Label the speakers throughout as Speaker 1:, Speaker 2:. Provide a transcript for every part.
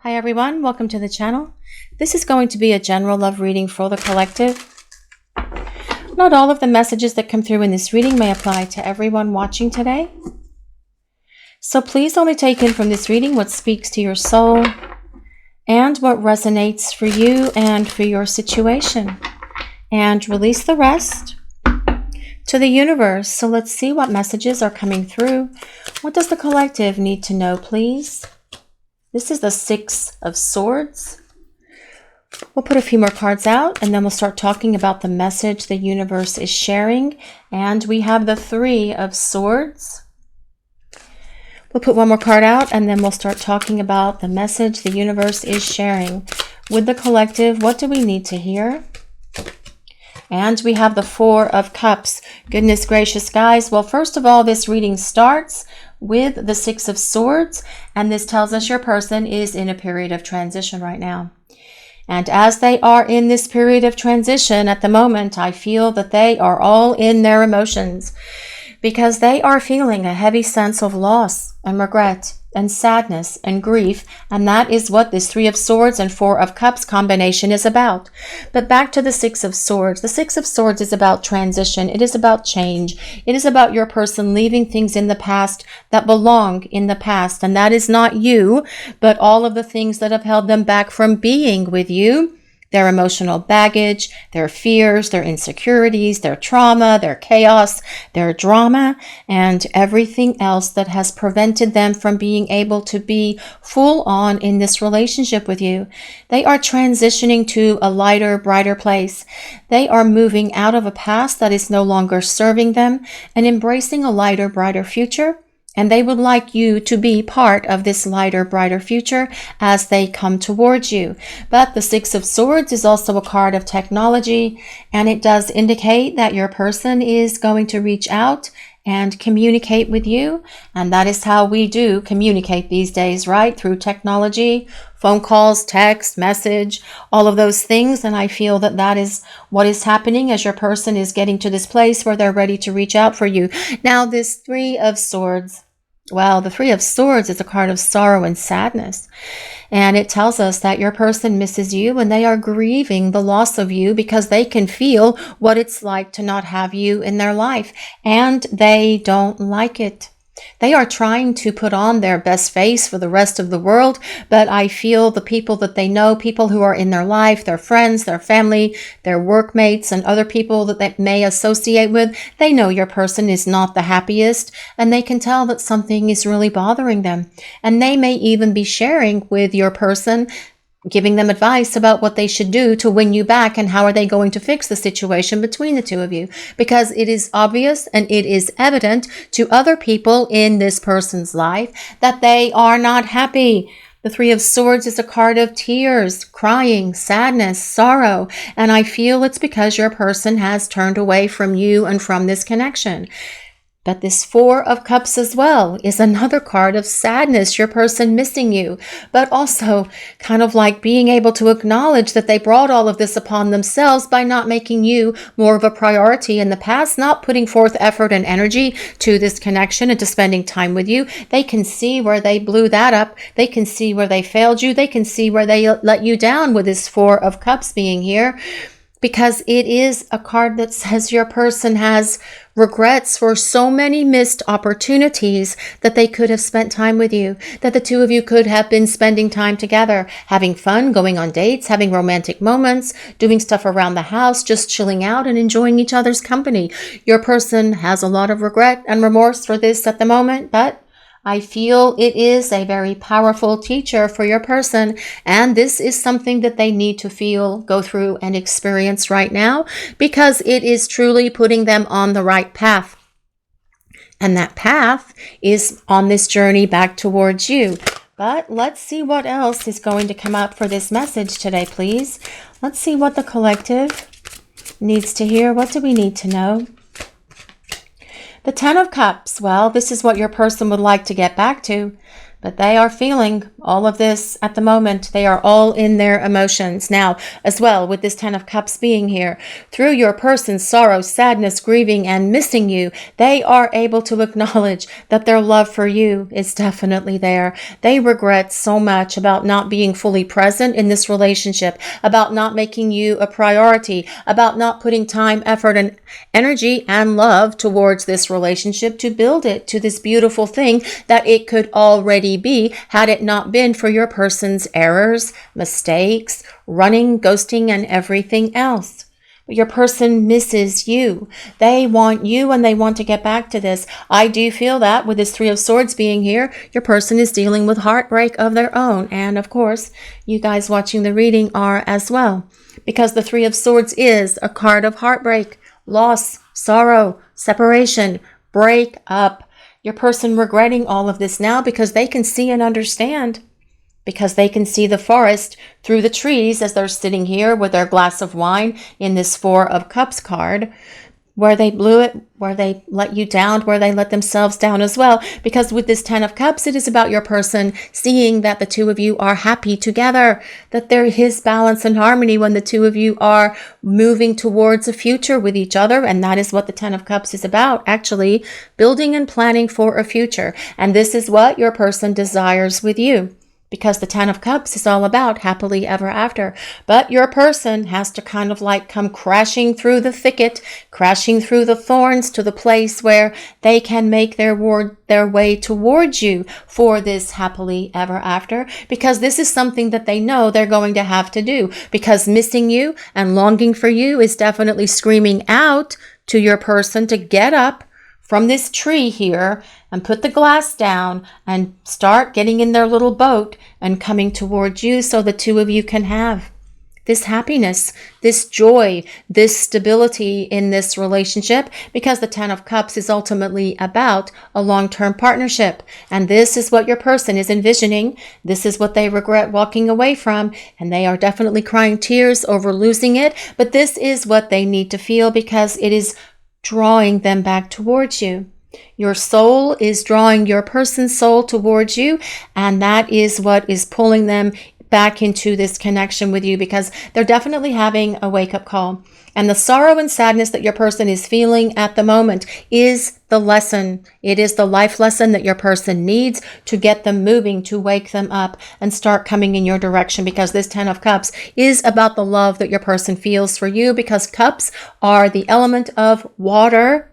Speaker 1: Hi everyone, welcome to the channel. This is going to be a general love reading for the collective. Not all of the messages that come through in this reading may apply to everyone watching today. So please only take in from this reading what speaks to your soul and what resonates for you and for your situation. And release the rest to the universe. So let's see what messages are coming through. What does the collective need to know, please? This is the Six of Swords. We'll put a few more cards out and then we'll start talking about the message the universe is sharing. And we have the Three of Swords. We'll put one more card out and then we'll start talking about the message the universe is sharing. With the collective, what do we need to hear? And we have the Four of Cups. Goodness gracious, guys. Well, first of all, this reading starts with the Six of Swords, and this tells us your person is in a period of transition right now. And as they are in this period of transition at the moment, I feel that they are all in their emotions because they are feeling a heavy sense of loss and regret and sadness and grief, and that is what this Three of Swords and Four of Cups combination is about. But back to the Six of Swords. The Six of Swords is about transition. It is about change. It is about your person leaving things in the past that belong in the past, and that is not you, but all of the things that have held them back from being with you. Their emotional baggage, their fears, their insecurities, their trauma, their chaos, their drama, and everything else that has prevented them from being able to be full on in this relationship with you. They are transitioning to a lighter, brighter place. They are moving out of a past that is no longer serving them and embracing a lighter, brighter future. And they would like you to be part of this lighter, brighter future as they come towards you. But the Six of Swords is also a card of technology, and it does indicate that your person is going to reach out and communicate with you. And that is how we do communicate these days, right? Through technology, phone calls, text, message, all of those things. And I feel that that is what is happening as your person is getting to this place where they're ready to reach out for you. Now, this Three of Swords, well, the Three of Swords is a card of sorrow and sadness. And it tells us that your person misses you and they are grieving the loss of you because they can feel what it's like to not have you in their life. And they don't like it. They are trying to put on their best face for the rest of the world, but I feel the people that they know, people who are in their life, their friends, their family, their workmates, and other people that they may associate with, they know your person is not the happiest, and they can tell that something is really bothering them. And they may even be sharing with your person, giving them advice about what they should do to win you back and how are they going to fix the situation between the two of you. Because it is obvious and it is evident to other people in this person's life that they are not happy. The Three of Swords is a card of tears, crying, sadness, sorrow. And I feel it's because your person has turned away from you and from this connection. But this Four of Cups as well is another card of sadness, your person missing you, but also kind of like being able to acknowledge that they brought all of this upon themselves by not making you more of a priority in the past, not putting forth effort and energy to this connection and to spending time with you. They can see where they blew that up. They can see where they failed you. They can see where they let you down with this Four of Cups being here. Because it is a card that says your person has regrets for so many missed opportunities that they could have spent time with you, that the two of you could have been spending time together, having fun, going on dates, having romantic moments, doing stuff around the house, just chilling out and enjoying each other's company. Your person has a lot of regret and remorse for this at the moment, but I feel it is a very powerful teacher for your person, and this is something that they need to feel, go through, and experience right now because it is truly putting them on the right path. And that path is on this journey back towards you. But let's see what else is going to come up for this message today, please. Let's see what the collective needs to hear. What do we need to know? The Ten of Cups, well, this is what your person would like to get back to. But they are feeling all of this at the moment. They are all in their emotions. Now, as well, with this 10 of Cups being here, through your person's sorrow, sadness, grieving, and missing you, they are able to acknowledge that their love for you is definitely there. They regret so much about not being fully present in this relationship, about not making you a priority, about not putting time, effort, and energy and love towards this relationship to build it to this beautiful thing that it could already be had it not been for your person's errors, mistakes, running, ghosting, and everything else. But your person misses you. They want you and they want to get back to this. I do feel that with this 3 of Swords being here, your person is dealing with heartbreak of their own. And of course, you guys watching the reading are as well. Because the 3 of Swords is a card of heartbreak, loss, sorrow, separation, break up. Your person regretting all of this now because they can see and understand, because they can see the forest through the trees as they're sitting here with their glass of wine in this 4 of Cups card, where they blew it, where they let you down, where they let themselves down as well. Because with this 10 of Cups, it is about your person seeing that the 2 of you are happy together, that there is balance and harmony when the 2 of you are moving towards a future with each other. And that is what the 10 of Cups is about, actually building and planning for a future. And this is what your person desires with you. Because the 10 of Cups is all about happily ever after. But your person has to kind of like come crashing through the thicket, crashing through the thorns to the place where they can make their way towards you for this happily ever after. Because this is something that they know they're going to have to do. Because missing you and longing for you is definitely screaming out to your person to get up from this tree here and put the glass down and start getting in their little boat and coming towards you so the 2 of you can have this happiness, this joy, this stability in this relationship, because the 10 of Cups is ultimately about a long-term partnership. And this is what your person is envisioning. This is what they regret walking away from. And they are definitely crying tears over losing it. But this is what they need to feel because it is drawing them back towards you. Your soul is drawing your person's soul towards you, and that is what is pulling them back into this connection with you, because they're definitely having a wake-up call. And the sorrow and sadness that your person is feeling at the moment is the lesson. It is the life lesson that your person needs to get them moving, to wake them up and start coming in your direction, because this 10 of Cups is about the love that your person feels for you, because cups are the element of water,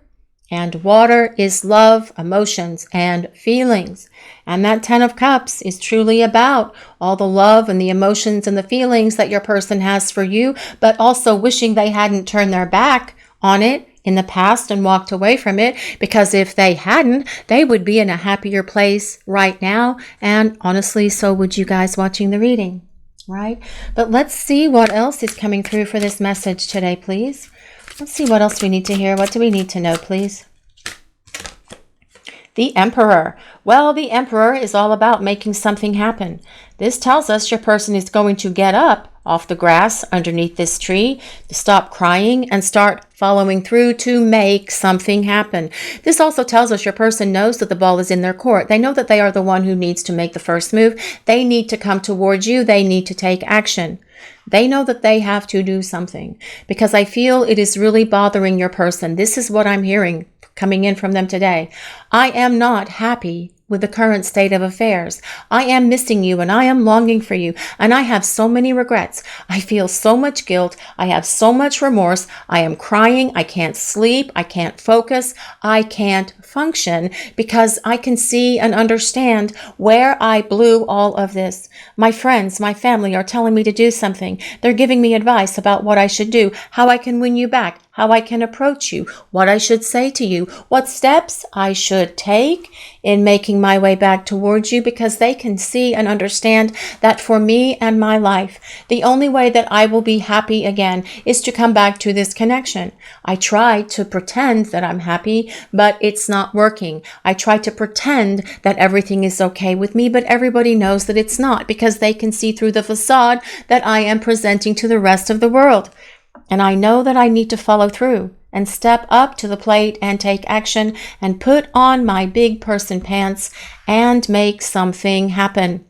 Speaker 1: and water is love, emotions, and feelings. And that 10 of Cups is truly about all the love and the emotions and the feelings that your person has for you, but also wishing they hadn't turned their back on it in the past and walked away from it, because if they hadn't, they would be in a happier place right now. And honestly, so would you guys watching the reading, right? But let's see what else is coming through for this message today, please. Let's see what else we need to hear. What do we need to know, please? The Emperor. Well, the Emperor is all about making something happen. This tells us your person is going to get up off the grass underneath this tree, to stop crying and start following through to make something happen. This also tells us your person knows that the ball is in their court. They know that they are the one who needs to make the first move. They need to come towards you. They need to take action. They know that they have to do something, because I feel it is really bothering your person. This is what I'm hearing coming in from them today. I am not happy with the current state of affairs. I am missing you and I am longing for you, and I have so many regrets. I feel so much guilt. I have so much remorse. I am crying. I can't sleep. I can't focus. I can't function, because I can see and understand where I blew all of this. My friends, my family are telling me to do something. They're giving me advice about what I should do, how I can win you back, how I can approach you, what I should say to you, what steps I should take in making my way back towards you, because they can see and understand that for me and my life, the only way that I will be happy again is to come back to this connection. I try to pretend that I'm happy, but it's not working. I try to pretend that everything is okay with me, but everybody knows that it's not, because they can see through the facade that I am presenting to the rest of the world. And I know that I need to follow through. and step up to the plate and take action and put on my big person pants and make something happen.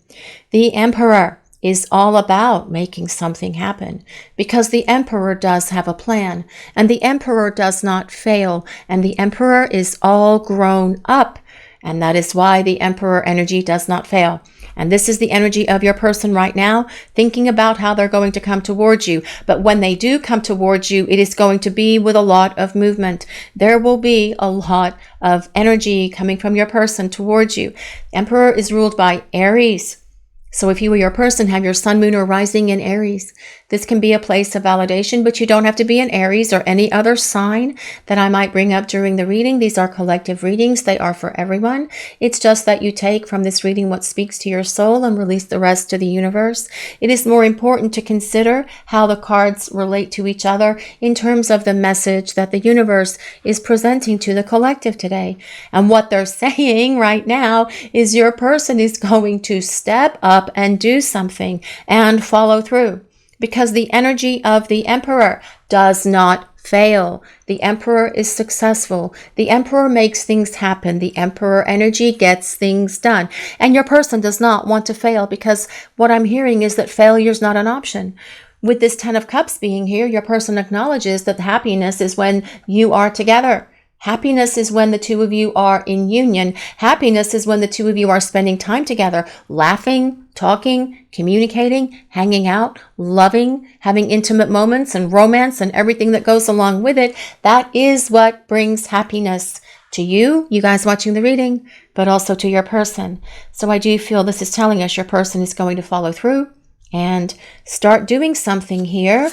Speaker 1: The Emperor is all about making something happen because the Emperor does have a plan, and the Emperor does not fail, and the Emperor is all grown up, and that is why the Emperor energy does not fail. And this is the energy of your person right now, thinking about how they're going to come towards you. But when they do come towards you, it is going to be with a lot of movement. There will be a lot of energy coming from your person towards you. Emperor is ruled by Aries. So if you or your person have your sun, moon, or rising in Aries, this can be a place of validation, but you don't have to be in Aries or any other sign that I might bring up during the reading. These are collective readings. They are for everyone. It's just that you take from this reading what speaks to your soul and release the rest to the universe. It is more important to consider how the cards relate to each other in terms of the message that the universe is presenting to the collective today. And what they're saying right now is your person is going to step up and do something and follow through. Because the energy of the Emperor does not fail. The Emperor is successful. The Emperor makes things happen. The Emperor energy gets things done. And your person does not want to fail, because what I'm hearing is that failure is not an option. With this 10 of Cups being here, your person acknowledges that happiness is when you are together. Happiness is when the two of you are in union. Happiness is when the two of you are spending time together, laughing, talking, communicating, hanging out, loving, having intimate moments and romance and everything that goes along with it. That is what brings happiness to you guys watching the reading, but also to your person. So I do feel this is telling us your person is going to follow through and start doing something here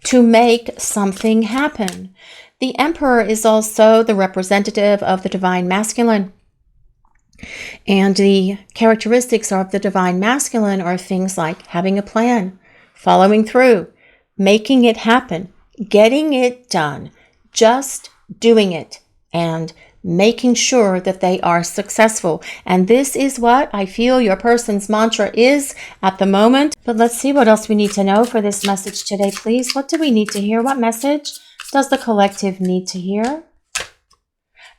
Speaker 1: to make something happen. The Emperor is also the representative of the Divine Masculine. And the characteristics of the Divine Masculine are things like having a plan, following through, making it happen, getting it done, just doing it, and making sure that they are successful. And this is what I feel your person's mantra is at the moment. But let's see what else we need to know for this message today, please. What do we need to hear? What message does the collective need to hear?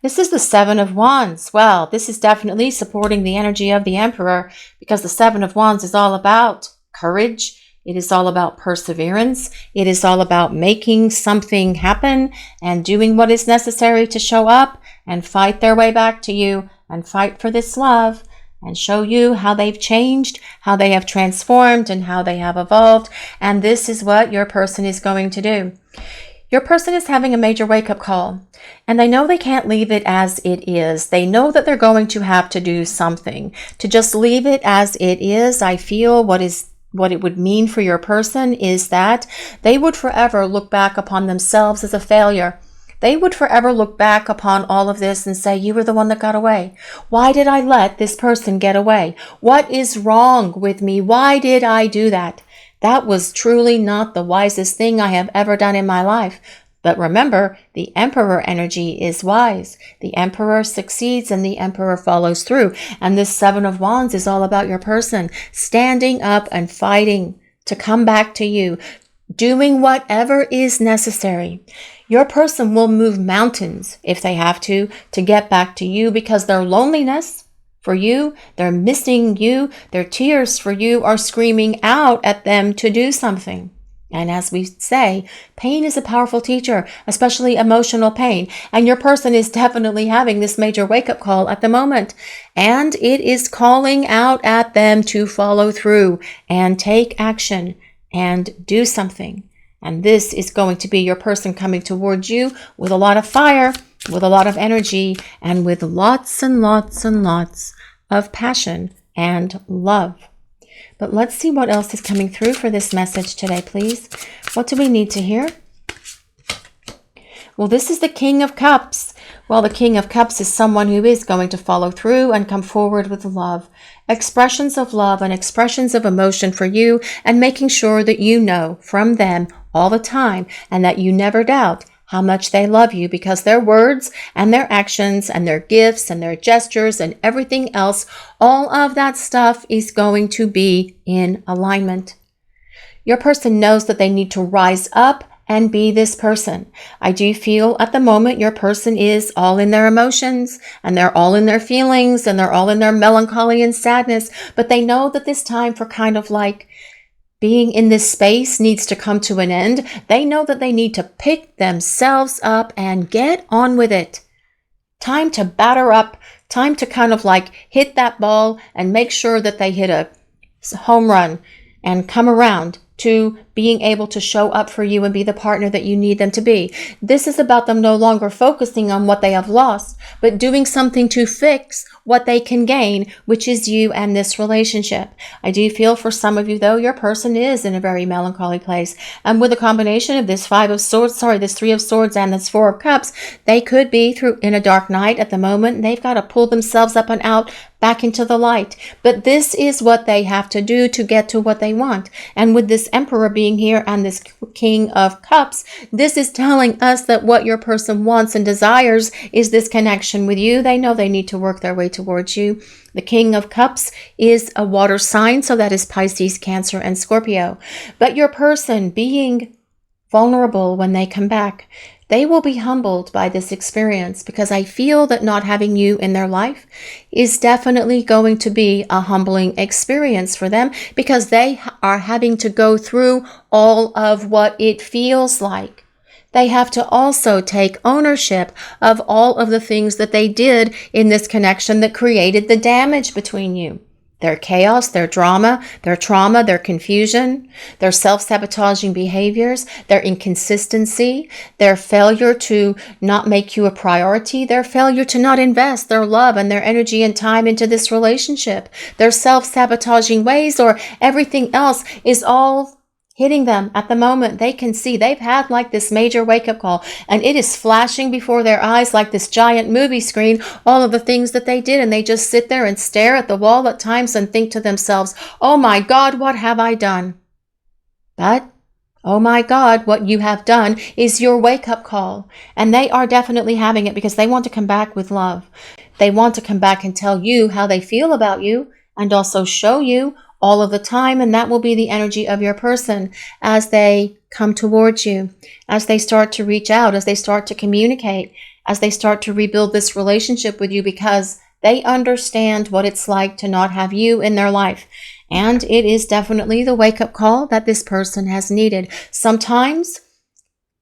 Speaker 1: This is the 7 of Wands. Well, this is definitely supporting the energy of the Emperor, because the 7 of Wands is all about courage. It is all about perseverance. It is all about making something happen and doing what is necessary to show up and fight their way back to you and fight for this love and show you how they've changed, how they have transformed, and how they have evolved. And this is what your person is going to do. Your person is having a major wake-up call, and they know they can't leave it as it is. They know that they're going to have to do something. To just leave it as it is, I feel what it would mean for your person is that they would forever look back upon themselves as a failure. They would forever look back upon all of this and say, you were the one that got away. Why did I let this person get away? What is wrong with me? Why did I do that? That was truly not the wisest thing I have ever done in my life. But remember, the Emperor energy is wise. The Emperor succeeds and the Emperor follows through. And this 7 of Wands is all about your person standing up and fighting to come back to you, doing whatever is necessary. Your person will move mountains if they have to get back to you, because their loneliness for you, they're missing you, their tears for you are screaming out at them to do something. And as we say, pain is a powerful teacher, especially emotional pain. And your person is definitely having this major wake-up call at the moment. And it is calling out at them to follow through and take action and do something. And this is going to be your person coming towards you with a lot of fire, with a lot of energy, and with lots and lots and lots of passion and love. But let's see what else is coming through for this message today, please. What do we need to hear? Well, this is the King of Cups. Well, the King of Cups is someone who is going to follow through and come forward with love. Expressions of love and expressions of emotion for you, and making sure that you know from them all the time and that you never doubt how much they love you, because their words and their actions and their gifts and their gestures and everything else, all of that stuff is going to be in alignment. Your person knows that they need to rise up and be this person. I do feel at the moment your person is all in their emotions, and they're all in their feelings, and they're all in their melancholy and sadness, but they know that this time for kind of like being in this space needs to come to an end. They know that they need to pick themselves up and get on with it. Time to batter up, time to kind of like hit that ball and make sure that they hit a home run and come around to being able to show up for you and be the partner that you need them to be. This is about them no longer focusing on what they have lost, but doing something to fix what they can gain, which is you and this relationship. I do feel for some of you, though, your person is in a very melancholy place. And with a combination of this this 3 of Swords and this 4 of Cups, they could be in a dark night at the moment. They've got to pull themselves up and out back into the light. But this is what they have to do to get to what they want. And with this Emperor being here and this King of Cups, this is telling us that what your person wants and desires is this connection with you. They know they need to work their way towards you. The King of Cups is a water sign, so that is Pisces, Cancer, and Scorpio. But your person being vulnerable when they come back, they will be humbled by this experience, because I feel that not having you in their life is definitely going to be a humbling experience for them, because they are having to go through all of what it feels like. They have to also take ownership of all of the things that they did in this connection that created the damage between you. Their chaos, their drama, their trauma, their confusion, their self-sabotaging behaviors, their inconsistency, their failure to not make you a priority, their failure to not invest their love and their energy and time into this relationship, their self-sabotaging ways, or everything else is all hitting them at the moment. They can see they've had like this major wake-up call, and it is flashing before their eyes like this giant movie screen, all of the things that they did, and they just sit there and stare at the wall at times and think to themselves, oh my God, what have I done? But oh my God, what you have done is your wake-up call, and they are definitely having it because they want to come back with love. They want to come back and tell you how they feel about you, and also show you all of the time, and that will be the energy of your person as they come towards you, as they start to reach out, as they start to communicate, as they start to rebuild this relationship with you, because they understand what it's like to not have you in their life. And it is definitely the wake-up call that this person has needed. Sometimes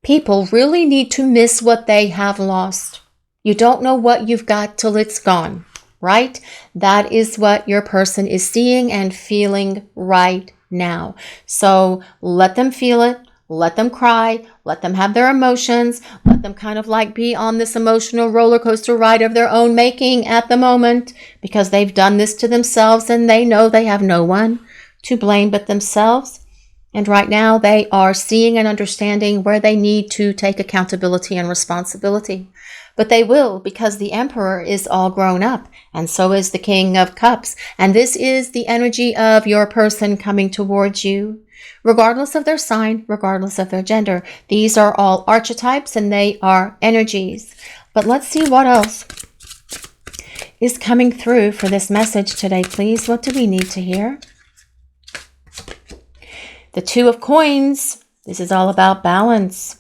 Speaker 1: people really need to miss what they have lost. You don't know what you've got till it's gone. Right? That is what your person is seeing and feeling right now. So let them feel it. Let them cry. Let them have their emotions. Let them kind of like be on this emotional roller coaster ride of their own making at the moment, because they've done this to themselves and they know they have no one to blame but themselves. And right now they are seeing and understanding where they need to take accountability and responsibility. But they will, because the Emperor is all grown up, and so is the King of Cups. And this is the energy of your person coming towards you, regardless of their sign, regardless of their gender. These are all archetypes and they are energies. But let's see what else is coming through for this message today, please. What do we need to hear? The 2 of Coins. This is all about balance.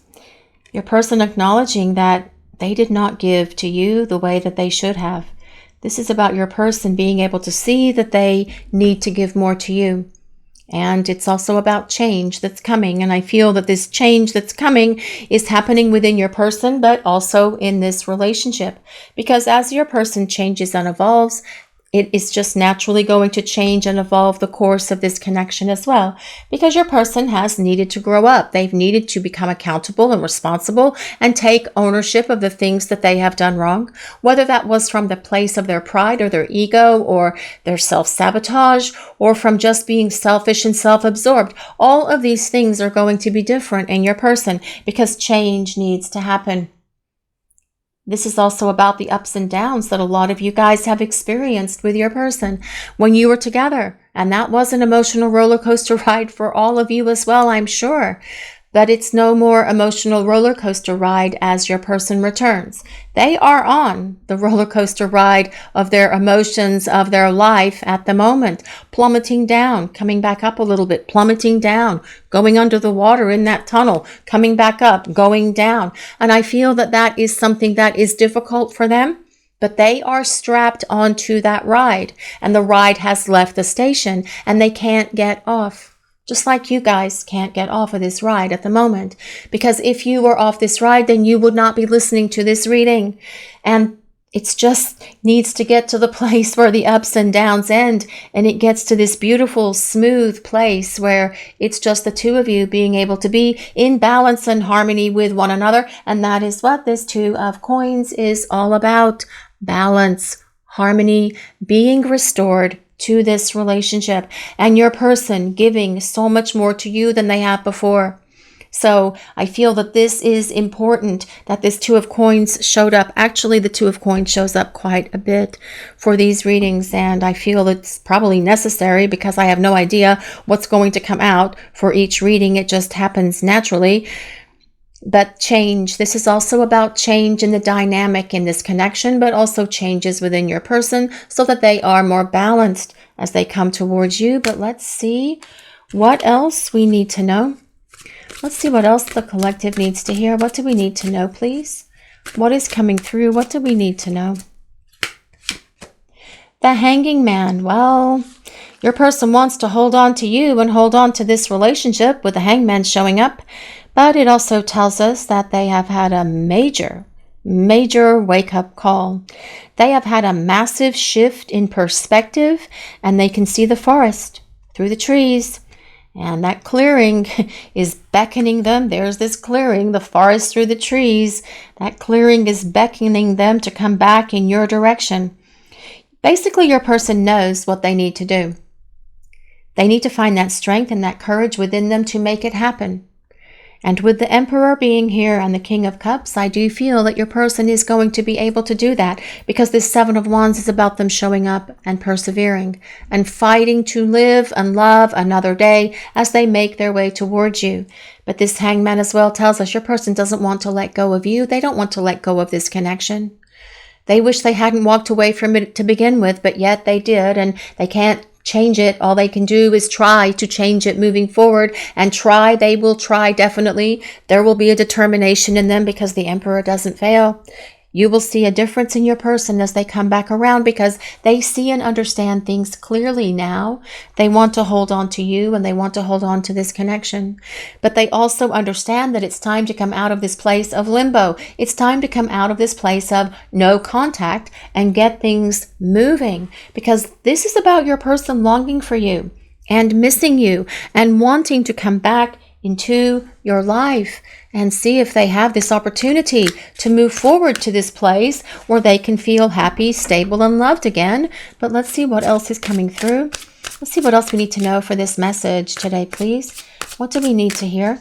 Speaker 1: Your person acknowledging that they did not give to you the way that they should have. This is about your person being able to see that they need to give more to you. And it's also about change that's coming. And I feel that this change that's coming is happening within your person, but also in this relationship. Because as your person changes and evolves, it is just naturally going to change and evolve the course of this connection as well, because your person has needed to grow up. They've needed to become accountable and responsible and take ownership of the things that they have done wrong, whether that was from the place of their pride or their ego or their self-sabotage, or from just being selfish and self-absorbed. All of these things are going to be different in your person because change needs to happen. This is also about the ups and downs that a lot of you guys have experienced with your person when you were together. And that was an emotional roller coaster ride for all of you as well, I'm sure. but it's no more emotional roller coaster ride as your person returns. They are on the roller coaster ride of their emotions, of their life at the moment, plummeting down, coming back up a little bit, plummeting down, going under the water in that tunnel, coming back up, going down. And I feel that that is something that is difficult for them, but they are strapped onto that ride, and the ride has left the station and they can't get off. Just like you guys can't get off of this ride at the moment. Because if you were off this ride, then you would not be listening to this reading. And it just needs to get to the place where the ups and downs end. And it gets to this beautiful, smooth place where it's just the two of you being able to be in balance and harmony with one another. And that is what this Two of Coins is all about. Balance, harmony, being restored to this relationship, and your person giving so much more to you than they have before. So I feel that this is important, that this Two of Coins showed up. Actually, the Two of Coins shows up quite a bit for these readings, and I feel it's probably necessary because I have no idea what's going to come out for each reading. It just happens naturally. But change, this is also about change in the dynamic in this connection, but also changes within your person so that they are more balanced as they come towards you. But let's see what else we need to know. Let's see what else the collective needs to hear. What do we need to know, please? What is coming through? What do we need to know? The Hanging Man. Well, your person wants to hold on to you and hold on to this relationship with the Hangman showing up. But it also tells us that they have had a major wake-up call. They have had a massive shift in perspective, and they can see the forest through the trees. And that clearing is beckoning them. There's this clearing, the forest through the trees. That clearing is beckoning them to come back in your direction. Basically, your person knows what they need to do. They need to find that strength and that courage within them to make it happen. And with the Emperor being here and the King of Cups, I do feel that your person is going to be able to do that, because this Seven of Wands is about them showing up and persevering and fighting to live and love another day as they make their way towards you. But this Hangman as well tells us your person doesn't want to let go of you. They don't want to let go of this connection. They wish they hadn't walked away from it to begin with, but yet they did, and they can't change it. All they can do is try to change it moving forward, and try. They will try, definitely. There will be a determination in them because the Emperor doesn't fail. You will see a difference in your person as they come back around because they see and understand things clearly now. They want to hold on to you and they want to hold on to this connection. But they also understand that it's time to come out of this place of limbo. It's time to come out of this place of no contact and get things moving, because this is about your person longing for you and missing you and wanting to come back into your life and see if they have this opportunity to move forward to this place where they can feel happy, stable, and loved again. But let's see what else is coming through. Let's see what else we need to know for this message today, please. What do we need to hear?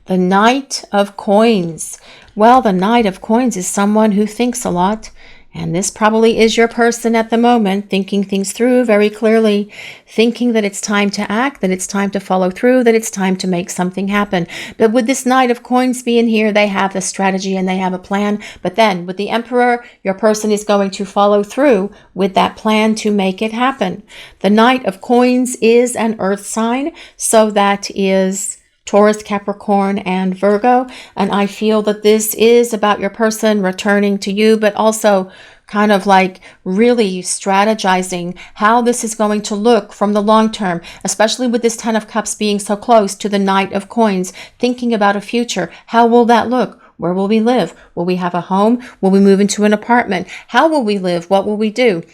Speaker 1: The Knight of Coins. Well, the Knight of Coins is someone who thinks a lot. And this probably is your person at the moment, thinking things through very clearly, thinking that it's time to act, that it's time to follow through, that it's time to make something happen. But with this Knight of Coins being here, they have a strategy and they have a plan. But then with the Emperor, your person is going to follow through with that plan to make it happen. The Knight of Coins is an earth sign, so that is Taurus, Capricorn, and Virgo. And I feel that this is about your person returning to you, but also kind of like really strategizing how this is going to look from the long term, especially with this Ten of Cups being so close to the Knight of Coins, thinking about a future. How will that look? Where will we live? Will we have a home? Will we move into an apartment? How will we live? What will we do?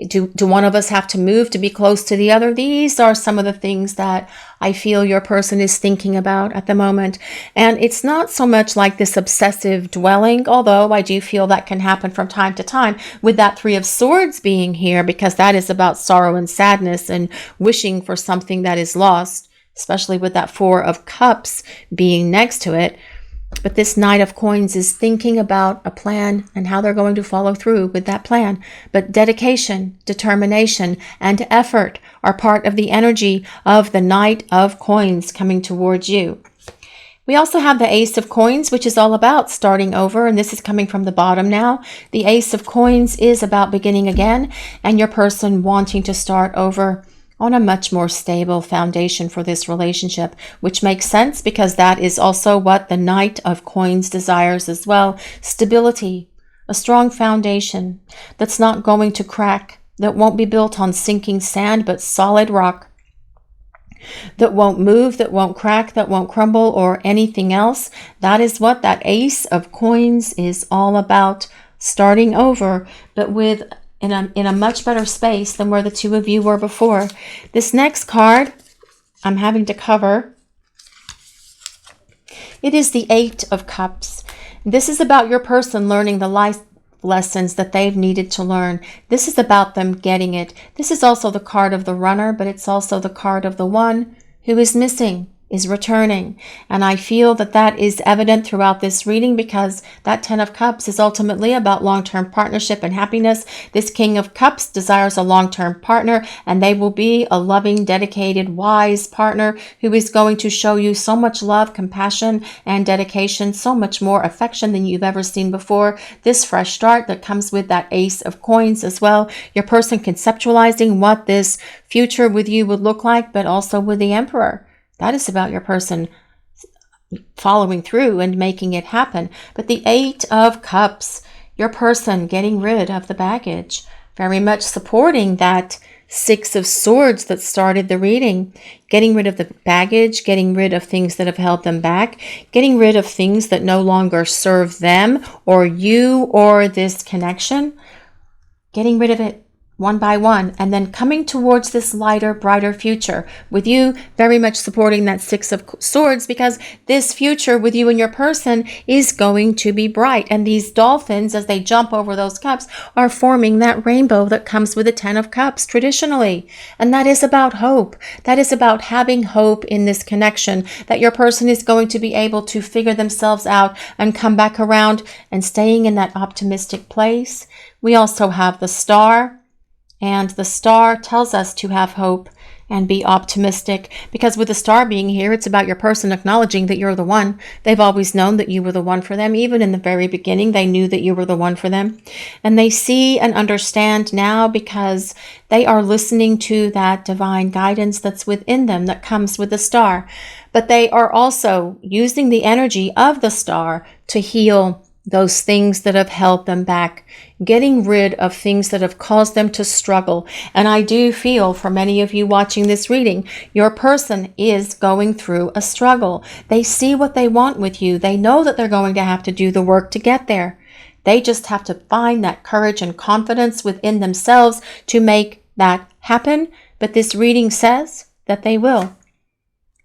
Speaker 1: Do one of us have to move to be close to the other? These are some of the things that I feel your person is thinking about at the moment. And it's not so much like this obsessive dwelling, although I do feel that can happen from time to time with that Three of Swords being here, because that is about sorrow and sadness and wishing for something that is lost, especially with that Four of Cups being next to it. But this Knight of Coins is thinking about a plan and how they're going to follow through with that plan. But dedication, determination, and effort are part of the energy of the Knight of Coins coming towards you. We also have the Ace of Coins, which is all about starting over, and this is coming from the bottom now. The Ace of Coins is about beginning again, and your person wanting to start over on a much more stable foundation for this relationship, which makes sense because that is also what the Knight of Coins desires as well. Stability, a strong foundation that's not going to crack, that won't be built on sinking sand, but solid rock, that won't move, that won't crack, that won't crumble or anything else. That is what that Ace of Coins is all about. Starting over, but with in a much better space than where the two of you were before. This next card I'm having to cover, it is the Eight of Cups. This is about your person learning the life lessons that they've needed to learn. This is about them getting it. This is also the card of the runner, but it's also the card of the one who is missing, is returning. And I feel that that is evident throughout this reading because that Ten of Cups is ultimately about long-term partnership and happiness. This King of Cups desires a long-term partner, and they will be a loving, dedicated, wise partner who is going to show you so much love, compassion, and dedication, so much more affection than you've ever seen before. This fresh start that comes with that Ace of Coins as well. Your person conceptualizing what this future with you would look like, but also with the Emperor. That is about your person following through and making it happen. But the Eight of Cups, your person getting rid of the baggage, very much supporting that Six of Swords that started the reading, getting rid of the baggage, getting rid of things that have held them back, getting rid of things that no longer serve them or you or this connection, getting rid of it one by one, and then coming towards this lighter, brighter future with you very much supporting that Six of Swords, because this future with you and your person is going to be bright. And these dolphins, as they jump over those cups, are forming that rainbow that comes with the Ten of Cups traditionally. And that is about hope. That is about having hope in this connection, that your person is going to be able to figure themselves out and come back around and staying in that optimistic place. We also have the Star. And the Star tells us to have hope and be optimistic, because with the Star being here, it's about your person acknowledging that you're the one. They've always known that you were the one for them. Even in the very beginning, they knew that you were the one for them. And they see and understand now because they are listening to that divine guidance that's within them that comes with the Star. But they are also using the energy of the Star to heal those things that have held them back, getting rid of things that have caused them to struggle. And I do feel for many of you watching this reading, your person is going through a struggle. They see what they want with you. They know that they're going to have to do the work to get there. They just have to find that courage and confidence within themselves to make that happen. But this reading says that they will.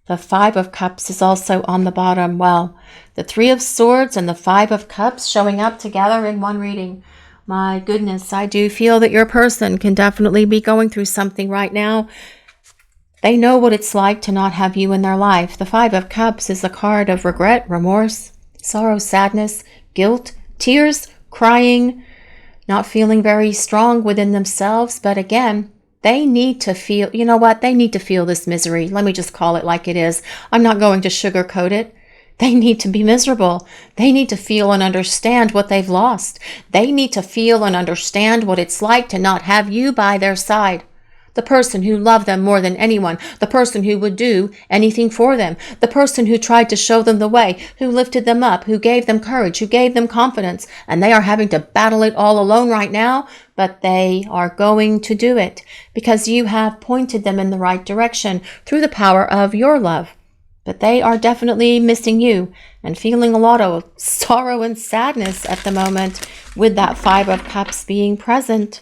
Speaker 1: The Five of Cups is also on the bottom. Well, the Three of Swords and the Five of Cups showing up together in one reading. My goodness, I do feel that your person can definitely be going through something right now. They know what it's like to not have you in their life. The Five of Cups is a card of regret, remorse, sorrow, sadness, guilt, tears, crying, not feeling very strong within themselves. But again, they need to feel, you know what? They need to feel this misery. Let me just call it like it is. I'm not going to sugarcoat it. They need to be miserable. They need to feel and understand what they've lost. They need to feel and understand what it's like to not have you by their side. The person who loved them more than anyone, the person who would do anything for them, the person who tried to show them the way, who lifted them up, who gave them courage, who gave them confidence, and they are having to battle it all alone right now, but they are going to do it because you have pointed them in the right direction through the power of your love. But they are definitely missing you and feeling a lot of sorrow and sadness at the moment with that Five of Cups being present.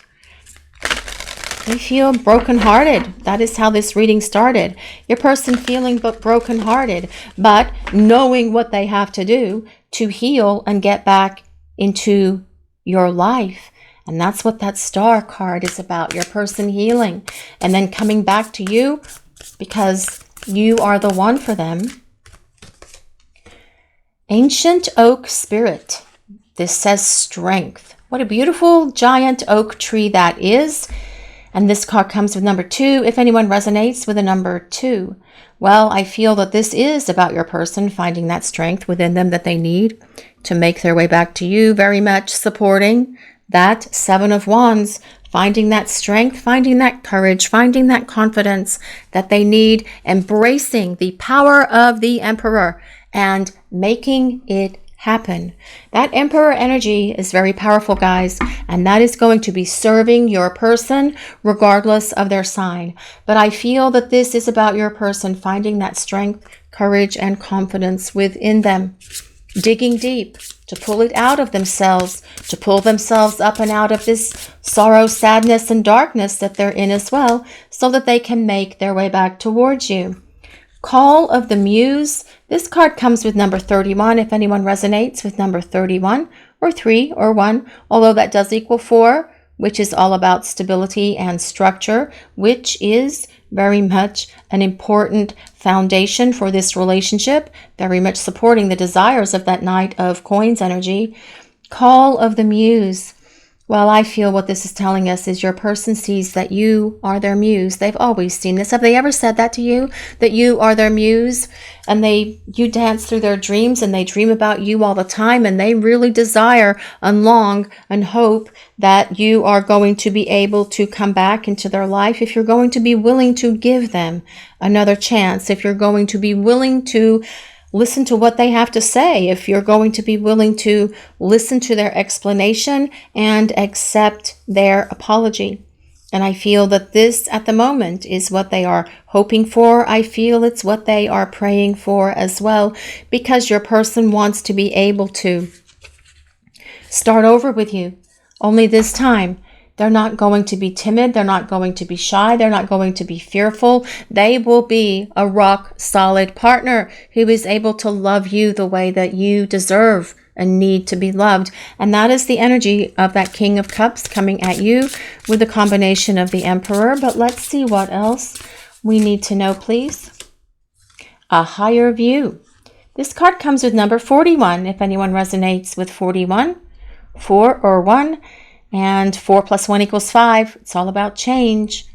Speaker 1: They feel brokenhearted. That is how this reading started. Your person feeling brokenhearted, but knowing what they have to do to heal and get back into your life. And that's what that Star card is about. Your person healing and then coming back to you because you are the one for them. Ancient oak spirit. This says strength. What a beautiful giant oak tree that is. And this card comes with number 2. If anyone resonates with the number 2, well, I feel that this is about your person finding that strength within them that they need to make their way back to you, very much supporting that 7 of Wands, finding that strength, finding that courage, finding that confidence that they need, embracing the power of the Emperor and making it happen. That Emperor energy is very powerful, guys, and that is going to be serving your person regardless of their sign. But I feel that this is about your person finding that strength, courage, and confidence within them, digging deep to pull it out of themselves, to pull themselves up and out of this sorrow, sadness, and darkness that they're in as well, so that they can make their way back towards you. Call of the Muse. This card comes with number 31. If anyone resonates with number 31 or 3 or 1, although that does equal 4, which is all about stability and structure, which is very much an important foundation for this relationship, very much supporting the desires of that Knight of Coins energy. Call of the Muse. Well, I feel what this is telling us is your person sees that you are their muse. They've always seen this. Have they ever said that to you? That you are their muse? And you dance through their dreams and they dream about you all the time, and they really desire and long and hope that you are going to be able to come back into their life if you're going to be willing to give them another chance, if you're going to be willing to listen to what they have to say, if you're going to be willing to listen to their explanation and accept their apology. And I feel that this at the moment is what they are hoping for. I feel it's what they are praying for as well, because your person wants to be able to start over with you. Only this time, they're not going to be timid. They're not going to be shy. They're not going to be fearful. They will be a rock solid partner who is able to love you the way that you deserve and need to be loved. And that is the energy of that King of Cups coming at you with the combination of the Emperor. But let's see what else we need to know, please. A higher view. This card comes with number 41. If anyone resonates with 41, 4 or 1, and 4 plus 1 equals 5. It's all about change.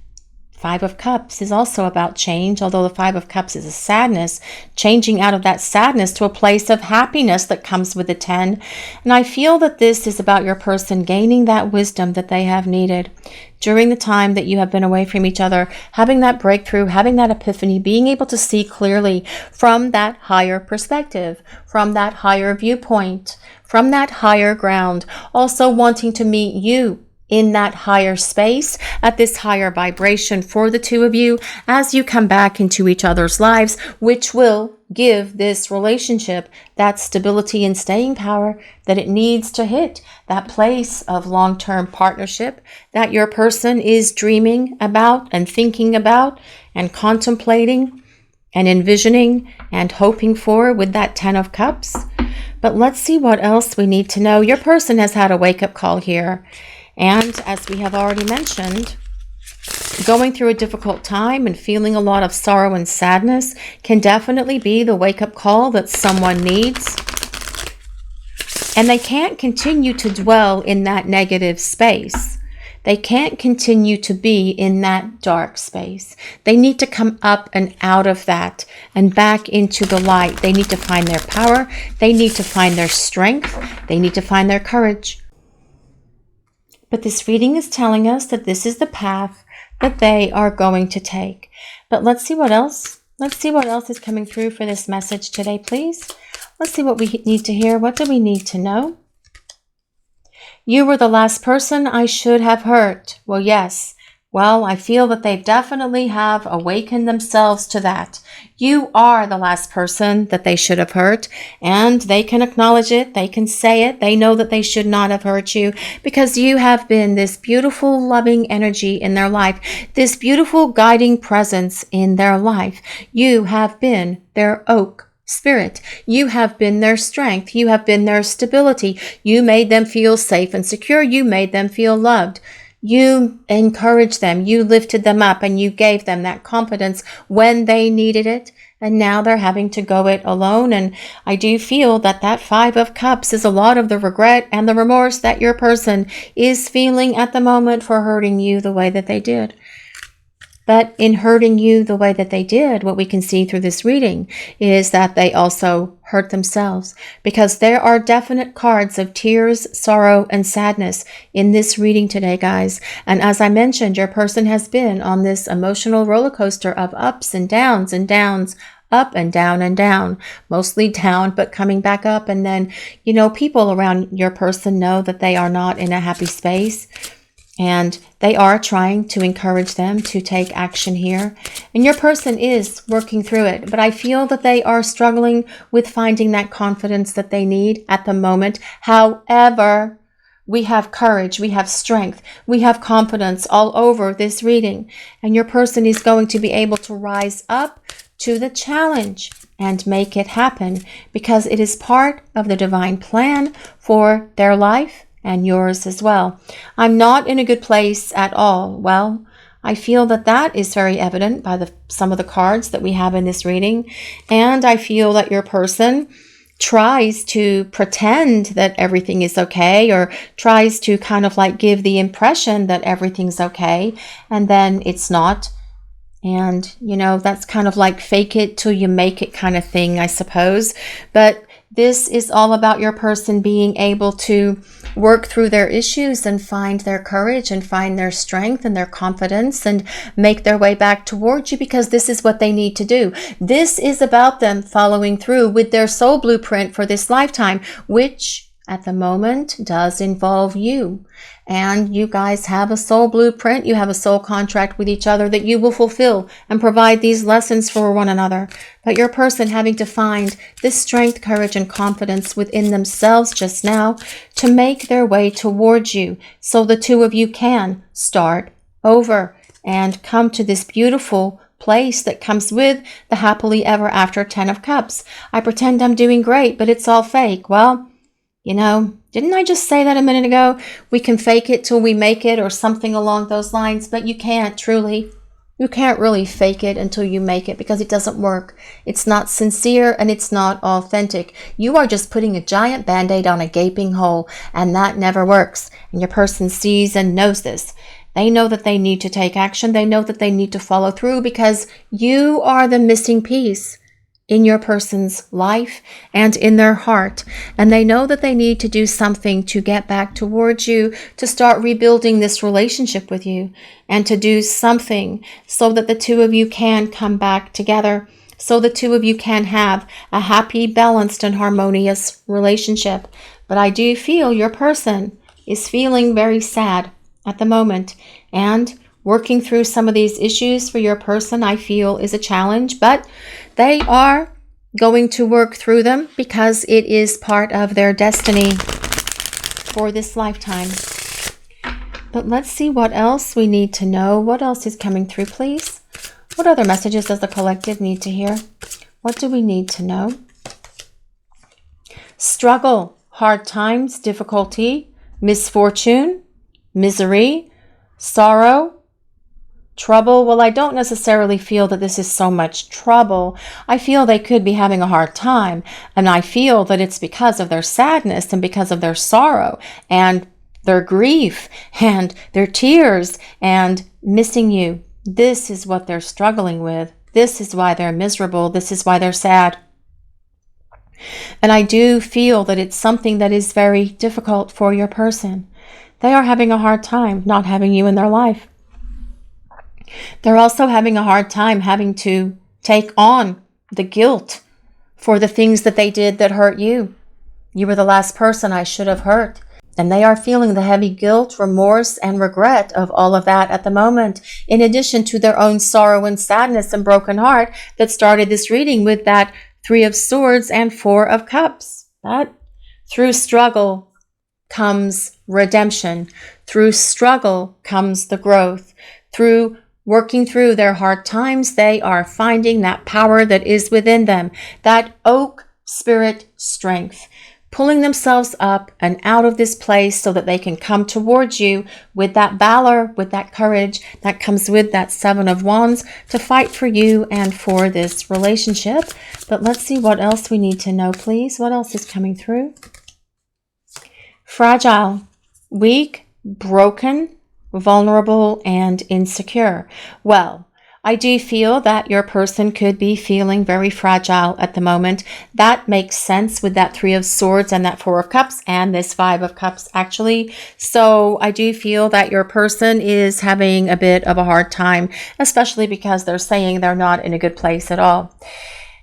Speaker 1: 5 of Cups is also about change, although the 5 of Cups is a sadness, changing out of that sadness to a place of happiness that comes with the 10. And I feel that this is about your person gaining that wisdom that they have needed during the time that you have been away from each other, having that breakthrough, having that epiphany, being able to see clearly from that higher perspective, from that higher viewpoint, from that higher ground, also wanting to meet you in that higher space, at this higher vibration for the two of you as you come back into each other's lives, which will give this relationship that stability and staying power that it needs to hit that place of long-term partnership that your person is dreaming about and thinking about and contemplating and envisioning and hoping for with that 10 of Cups. But let's see what else we need to know. Your person has had a wake-up call here. And as we have already mentioned, going through a difficult time and feeling a lot of sorrow and sadness can definitely be the wake-up call that someone needs. And they can't continue to dwell in that negative space. They can't continue to be in that dark space. They need to come up and out of that and back into the light. They need to find their power. They need to find their strength. They need to find their courage. But this reading is telling us that this is the path that they are going to take. But let's see what else. Let's see what else is coming through for this message today, please. Let's see what we need to hear. What do we need to know? You were the last person I should have hurt. Well, yes. Well, I feel that they definitely have awakened themselves to that. You are the last person that they should have hurt, and they can acknowledge it. They can say it. They know that they should not have hurt you because you have been this beautiful, loving energy in their life, this beautiful guiding presence in their life. You have been their oak spirit. You have been their strength. You have been their stability. You made them feel safe and secure. You made them feel loved. You encouraged them, you lifted them up, and you gave them that confidence when they needed it and now they're having to go it alone. And I do feel that that Five of Cups is a lot of the regret and the remorse that your person is feeling at the moment for hurting you the way that they did. But in hurting you the way that they did, what we can see through this reading is that they also hurt themselves, because there are definite cards of tears, sorrow, and sadness in this reading today, guys. And as I mentioned, your person has been on this emotional roller coaster of ups and downs, up and down, mostly down, but coming back up. And then, you know, people around your person know that they are not in a happy space. And they are trying to encourage them to take action here. And your person is working through it. But I feel that they are struggling with finding that confidence that they need at the moment. However, we have courage, we have strength, we have confidence all over this reading. And your person is going to be able to rise up to the challenge and make it happen, because it is part of the divine plan for their life and yours as well. I'm not in a good place at all. Well, I feel that that is very evident by some of the cards that we have in this reading. And I feel that your person tries to pretend that everything is okay, or tries to kind of like give the impression that everything's okay, and then it's not. And, you know, that's kind of like fake it till you make it kind of thing, I suppose. But this is all about your person being able to work through their issues and find their courage and find their strength and their confidence and make their way back towards you, because this is what they need to do. This is about them following through with their soul blueprint for this lifetime, which at the moment does involve you. And you guys have a soul blueprint, you have a soul contract with each other that you will fulfill and provide these lessons for one another. But your person having to find this strength, courage, and confidence within themselves just now to make their way towards you, so the two of you can start over and come to this beautiful place that comes with the happily ever after 10 of Cups. I pretend I'm doing great, but it's all fake. Well, you know, didn't I just say that a minute ago? We can fake it till we make it, or something along those lines, but you can't truly. You can't really fake it until you make it, because it doesn't work. It's not sincere and it's not authentic. You are just putting a giant band-aid on a gaping hole, and that never works. And your person sees and knows this. They know that they need to take action. They know that they need to follow through, because you are the missing piece in your person's life and in their heart. And they know that they need to do something to get back towards you, to start rebuilding this relationship with you, and to do something so that the two of you can come back together, so the two of you can have a happy, balanced, and harmonious relationship. But I do feel your person is feeling very sad at the moment, and working through some of these issues for your person, I feel, is a challenge, but they are going to work through them, because it is part of their destiny for this lifetime. But let's see what else we need to know. What else is coming through, please? What other messages does the collective need to hear? What do we need to know? Struggle, hard times, difficulty, misfortune, misery, sorrow, trouble. Well, I don't necessarily feel that this is so much trouble. I feel they could be having a hard time. And I feel that it's because of their sadness and because of their sorrow and their grief and their tears and missing you. This is what they're struggling with. This is why they're miserable. This is why they're sad. And I do feel that it's something that is very difficult for your person. They are having a hard time not having you in their life. They're also having a hard time having to take on the guilt for the things that they did that hurt you. You were the last person I should have hurt. And they are feeling the heavy guilt, remorse, and regret of all of that at the moment, in addition to their own sorrow and sadness and broken heart that started this reading with that 3 of Swords and 4 of Cups. But through struggle comes redemption. Through struggle comes the growth. Through working through their hard times, they are finding that power that is within them, that oak spirit strength. pulling themselves up and out of this place so that they can come towards you with that valor, with that courage that comes with that Seven of Wands to fight for you and for this relationship. But let's see what else we need to know, please. What else is coming through? Fragile, weak, broken, vulnerable, and insecure. Well, I do feel that your person could be feeling very fragile at the moment. That makes sense with that Three of Swords and that Four of Cups and this Five of Cups, actually. So I do feel that your person is having a bit of a hard time, especially because they're saying they're not in a good place at all.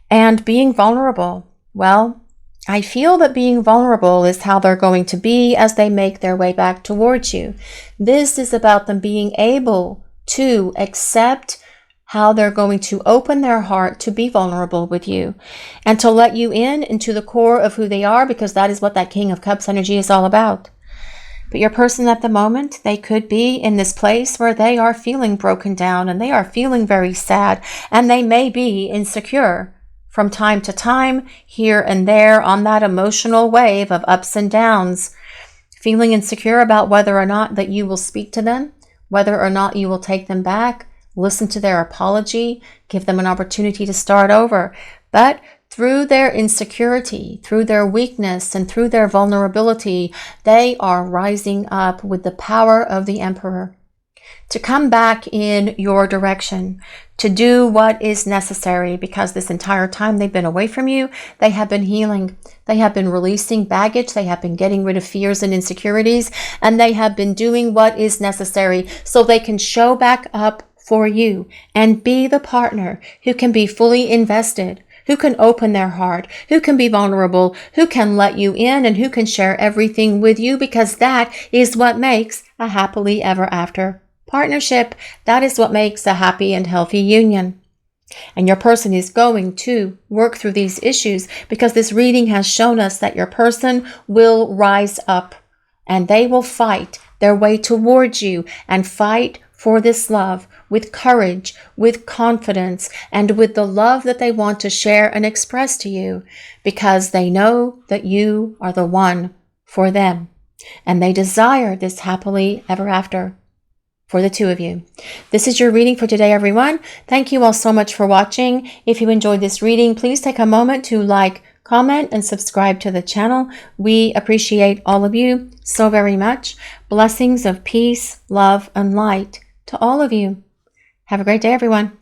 Speaker 1: And being vulnerable, well, I feel that being vulnerable is how they're going to be as they make their way back towards you. This is about them being able to accept how they're going to open their heart to be vulnerable with you and to let you in into the core of who they are, because that is what that King of Cups energy is all about. But your person at the moment, they could be in this place where they are feeling broken down and they are feeling very sad, and they may be insecure from time to time, here and there, on that emotional wave of ups and downs, feeling insecure about whether or not that you will speak to them, whether or not you will take them back, listen to their apology, give them an opportunity to start over. But through their insecurity, through their weakness, and through their vulnerability, they are rising up with the power of the Emperor to come back in your direction, to do what is necessary, because this entire time they've been away from you, they have been healing. They have been releasing baggage. They have been getting rid of fears and insecurities, and they have been doing what is necessary so they can show back up for you and be the partner who can be fully invested, who can open their heart, who can be vulnerable, who can let you in, and who can share everything with you, because that is what makes a happily ever after partnership. That is what makes a happy and healthy union. And your person is going to work through these issues, because this reading has shown us that your person will rise up and they will fight their way towards you and fight for this love with courage, with confidence, and with the love that they want to share and express to you, because they know that you are the one for them. And they desire this happily ever after for the two of you. This is your reading for today, everyone. Thank you all so much for watching. If you enjoyed this reading, please take a moment to like, comment, and subscribe to the channel. We appreciate all of you so very much. Blessings of peace, love, and light to all of you. Have a great day, everyone.